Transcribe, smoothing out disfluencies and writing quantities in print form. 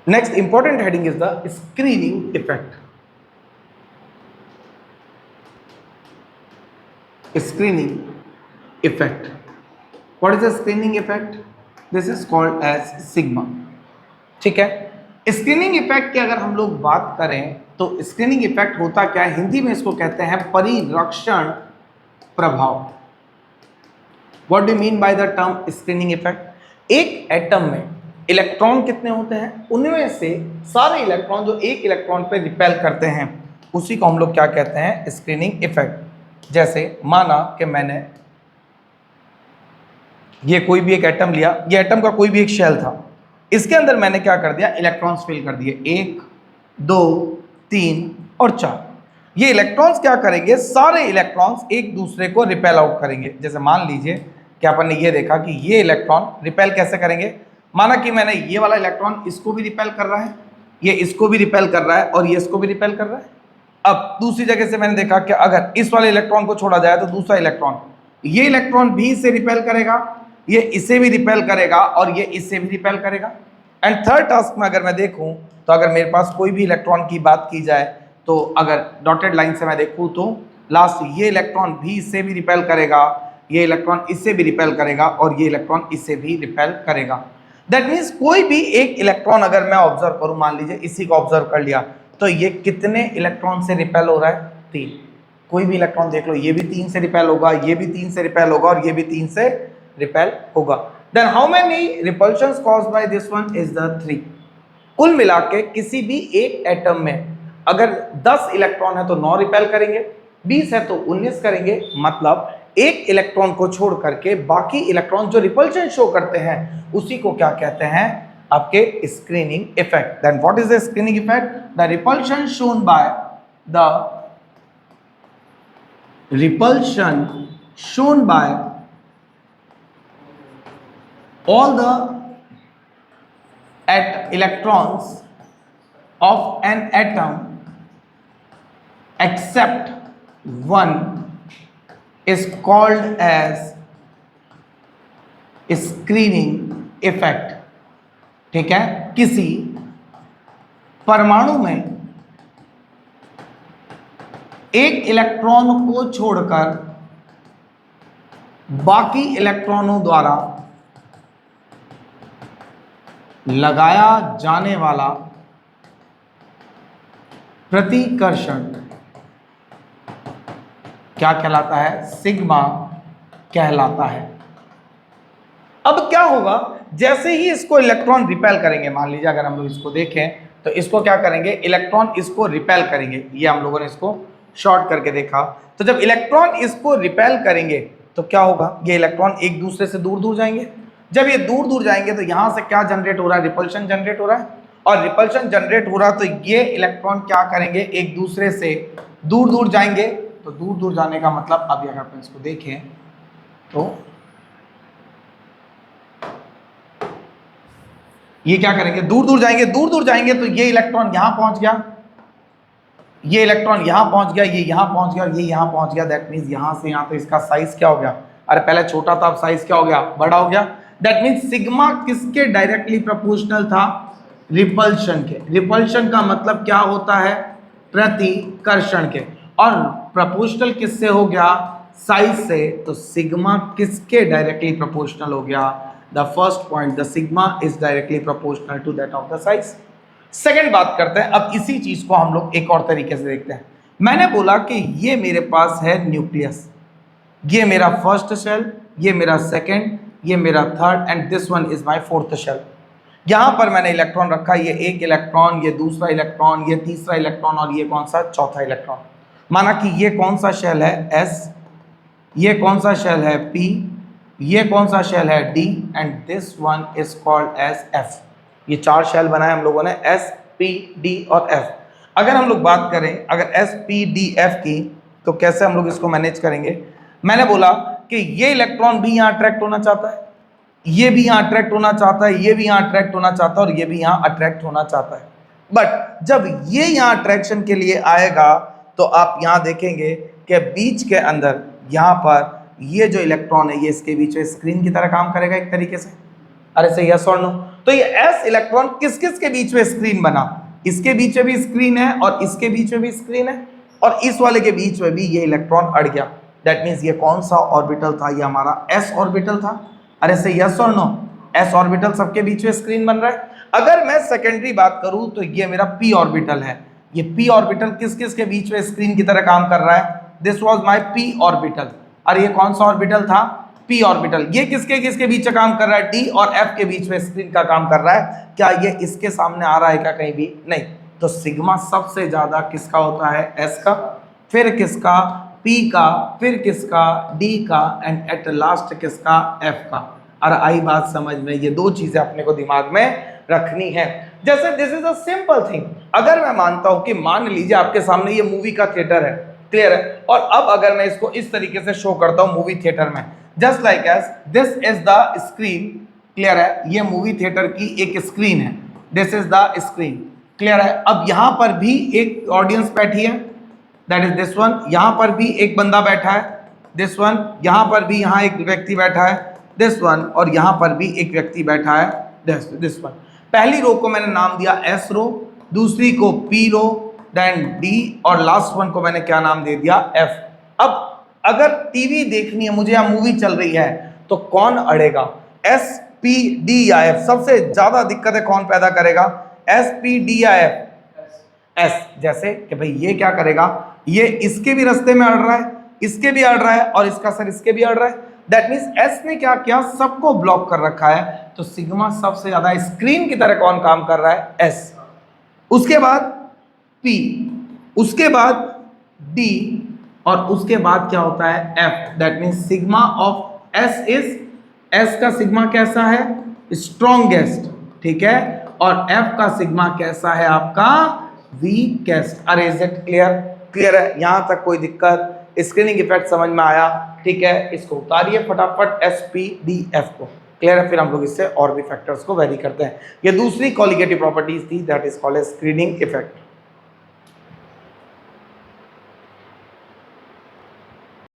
Next important heading is the screening effect. Screening effect. What is the screening effect? This is called as sigma. ठीक है, screening effect की अगर हम लोग बात करें तो स्क्रीनिंग इफेक्ट होता क्या है, हिंदी में इसको कहते हैं परिरक्षण प्रभाव. What do mean by the term screening effect? एक एटम में इलेक्ट्रॉन कितने होते हैं, उनमें से सारे इलेक्ट्रॉन जो एक इलेक्ट्रॉन पे रिपेल करते हैं उसी को हम लोग क्या कहते हैं, स्क्रीनिंग इफेक्ट. जैसे माना कि मैंने ये कोई भी एक एटम लिया, ये एटम का कोई भी एक शेल था, इसके अंदर मैंने क्या कर दिया, इलेक्ट्रॉन्स फिल कर दिए, 1 2 3 और 4. ये इलेक्ट्रॉन्स क्या करेंगे, सारे इलेक्ट्रॉन्स एक दूसरे को रिपेल आउट करेंगे. जैसे मान लीजिए कि अपन ने ये देखा कि ये इलेक्ट्रॉन रिपेल कैसे करेंगे. माना कि मैंने ये वाला इलेक्ट्रॉन इसको भी रिपेल कर रहा है, ये इसको भी रिपेल कर रहा है और ये इसको भी रिपेल कर रहा है. अब दूसरी जगह से मैंने देखा कि अगर इस वाले इलेक्ट्रॉन को छोड़ा जाए तो दूसरा इलेक्ट्रॉन, ये इलेक्ट्रॉन भी इसे रिपेल करेगा, ये इसे भी रिपेल करेगा और ये इससे भी रिपेल करेगा. एंड थर्ड टास्क में अगर मैं देखूं तो अगर मेरे पास कोई भी इलेक्ट्रॉन की बात की जाए तो अगर डॉटेड लाइन से मैं देखूं तो लास्ट ये इलेक्ट्रॉन भी इससे भी रिपेल करेगा, ये इलेक्ट्रॉन इससे भी रिपेल करेगा और ये इलेक्ट्रॉन इससे भी रिपेल करेगा. दैट मीन्स कोई भी एक इलेक्ट्रॉन अगर मैं ऑब्जर्व करूं, मान लीजिए इसी को ऑब्जर्व कर लिया, तो ये कितने इलेक्ट्रॉन से रिपेल हो रहा है, 3. कोई भी इलेक्ट्रॉन देख लो, ये भी 3 से रिपेल होगा, ये भी 3 से रिपेल होगा और ये भी 3 से रिपेल होगा. Then how many repulsions caused by this one is the 3. कुल मिला के किसी भी एक एटम में अगर 10 इलेक्ट्रॉन है तो 9 रिपेल करेंगे, 20 है तो 19 करेंगे. मतलब एक इलेक्ट्रॉन को छोड़ करके बाकी इलेक्ट्रॉन जो रिपल्शन शो करते हैं उसी को क्या कहते हैं, आपके screening effect. Then what is the screening effect? The repulsion shown by all the electrons of an atom except one is called as screening effect. ठीक है, किसी परमाणु में एक इलेक्ट्रॉन को छोड़कर बाकी इलेक्ट्रॉनों द्वारा लगाया जाने वाला प्रतिकर्षण क्या कहलाता है, सिग्मा कहलाता है. अब क्या होगा, जैसे ही इसको इलेक्ट्रॉन रिपेल करेंगे, मान लीजिए अगर हम लोग इसको देखें तो इसको क्या करेंगे, इलेक्ट्रॉन इसको रिपेल करेंगे. ये हम लोगों ने इसको शॉर्ट करके देखा, तो जब इलेक्ट्रॉन इसको रिपेल करेंगे तो क्या होगा, ये इलेक्ट्रॉन एक दूसरे से दूर दूर जाएंगे. जब ये दूर दूर जाएंगे तो यहां से क्या जनरेट हो रहा है, रिपल्शन जनरेट हो रहा है. और रिपल्शन जनरेट हो रहा है तो ये इलेक्ट्रॉन क्या करेंगे, एक दूसरे से दूर दूर जाएंगे. तो दूर दूर जाने का मतलब, अब अगर अपन इसको देखें तो ये क्या करेंगे, दूर दूर जाएंगे. दूर दूर जाएंगे तो ये इलेक्ट्रॉन यहां पहुंच गया, ये इलेक्ट्रॉन यहां पहुंच गया, ये यहां पहुंच गया और ये यहां पहुंच गया. दैट मीन्स यहां से यहां, तो इसका साइज क्या हो गया, अरे पहले छोटा था अब साइज क्या हो गया, बड़ा हो गया. दैट मीन्स सिग्मा किसके डायरेक्टली प्रोपोर्शनल था, रिपल्शन के. रिपल्शन का मतलब क्या होता है, प्रतिकर्षण के. और प्रोपोर्शनल किससे हो गया, साइज से. तो सिग्मा किसके डायरेक्टली प्रोपोर्शनल हो गया, the first point, the sigma is directly proportional to that of the size. Second बात करते हैं, अब इसी चीज को हम लोग एक और तरीके से देखते हैं. मैंने बोला कि ये मेरे पास है न्यूक्लियस, ये मेरा फर्स्ट शेल, ये मेरा सेकेंड, ये मेरा third and this one is my fourth shell. यहां पर मैंने इलेक्ट्रॉन रखा, ये एक इलेक्ट्रॉन, ये दूसरा इलेक्ट्रॉन, ये तीसरा इलेक्ट्रॉन और ये कौन सा, चौथा इलेक्ट्रॉन. माना कि ये कौन सा शेल है, एस, ये कौन सा शेल है, पी, ये कौन सा शेल है, D and this one is called as F. ये 4 शेल बनाए हम लोगों ने, एस, पी, डी और एफ. अगर हम लोग बात करें अगर एस, पी, डी, एफ की, तो कैसे हम लोग इसको मैनेज करेंगे. मैंने बोला कि ये इलेक्ट्रॉन भी यहाँ अट्रैक्ट होना चाहता है, ये भी यहाँ अट्रैक्ट होना चाहता है, ये भी यहाँ अट्रैक्ट होना चाहता है और ये भी यहाँ अट्रैक्ट होना चाहता है. बट जब ये यहाँ अट्रैक्शन के लिए आएगा तो आप यहाँ देखेंगे कि बीच के अंदर यहाँ पर ये जो इलेक्ट्रॉन है ये इसके बीच में स्क्रीन की तरह काम करेगा एक तरीके से. अरे सही, यस और नो. तो ये s इलेक्ट्रॉन किस किस के बीच में स्क्रीन बना, इसके बीच में भी स्क्रीन है और इसके बीच में भी स्क्रीन है और इस वाले के बीच में भी ये इलेक्ट्रॉन अड़ गया। दैट मीन्स ये कौन सा ऑर्बिटल था, ये हमारा s ऑर्बिटल था। अरे से यस और नो, s ऑर्बिटल सबके बीच में स्क्रीन बन रहा है। अगर मैं सेकेंडरी बात करूं तो ये मेरा p ऑर्बिटल है। ये p ऑर्बिटल किस किस के बीच में स्क्रीन की तरह काम कर रहा है, this was my p orbital. और ये कौन सा ऑर्बिटल था, p ऑर्बिटल। ये किसके किसके बीच में काम कर रहा है, d और f के बीच में स्क्रीन का काम कर रहा है। क्या ये इसके सामने आ रहा है क्या, कहीं भी नहीं। तो सिग्मा सबसे ज्यादा किसका होता है, s का, फिर किसका, p का, फिर किसका, d का, एंड एट लास्ट किसका, f का। और आई बात समझ में, ये दो चीजें अपने को दिमाग में रखनी है। जैसे this is a simple thing, अगर मैं मानता हूं कि मान लीजिए आपके सामने ये मूवी का थिएटर है, क्लियर है, और अब अगर मैं इसको इस तरीके से शो करता हूं मूवी थिएटर में, just like as this is the screen, clear है, ये मूवी थिएटर की एक स्क्रीन है, this is the screen, clear है। अब यहां पर भी एक ऑडियंस बैठी है, दैट इज दिस वन, यहां पर भी एक बंदा बैठा है, दिस वन, यहां पर भी यहां एक व्यक्ति बैठा है, दिस वन, और यहां पर भी एक व्यक्ति बैठा है, दिस वन। पहली रो को मैंने नाम दिया एस रो, दूसरी को पी रो, देन डी, और लास्ट वन को मैंने क्या नाम दे दिया, एफ। अब अगर टीवी देखनी है मुझे या मूवी चल रही है तो कौन अड़ेगा, एस, पी, डी या एफ। सबसे ज्यादा दिक्कतें कौन पैदा करेगा, एस, पी, डी या एफ, एस। जैसे कि भाई ये क्या करेगा, ये इसके भी रास्ते में अड़ रहा है, इसके भी अड़ रहा है, और इसका सर इसके भी अड़ रहा है। दैट मीन्स एस ने क्या किया, सबको ब्लॉक कर रखा है। तो सिग्मा सबसे ज्यादा स्क्रीन की तरह कौन काम कर रहा है, एस। उसके बाद पी, उसके बाद डी, और उसके बाद क्या होता है, F. That means sigma of S is, S का सिग्मा कैसा है, स्ट्रॉन्गेस्ट, ठीक है, और एफ का सिग्मा कैसा है आपका, वीकेस्ट। अरे इज इट क्लियर, क्लियर है, यहां तक कोई दिक्कत, स्क्रीनिंग इफेक्ट समझ में आया, ठीक है। इसको उतारिए फटाफट, एस, पी, डी, एफ को, क्लियर है। फिर हम लोग इससे और भी फैक्टर्स को वेरी करते हैं। ये दूसरी कॉलिगेटिव प्रॉपर्टीज थी, that is called screening effect.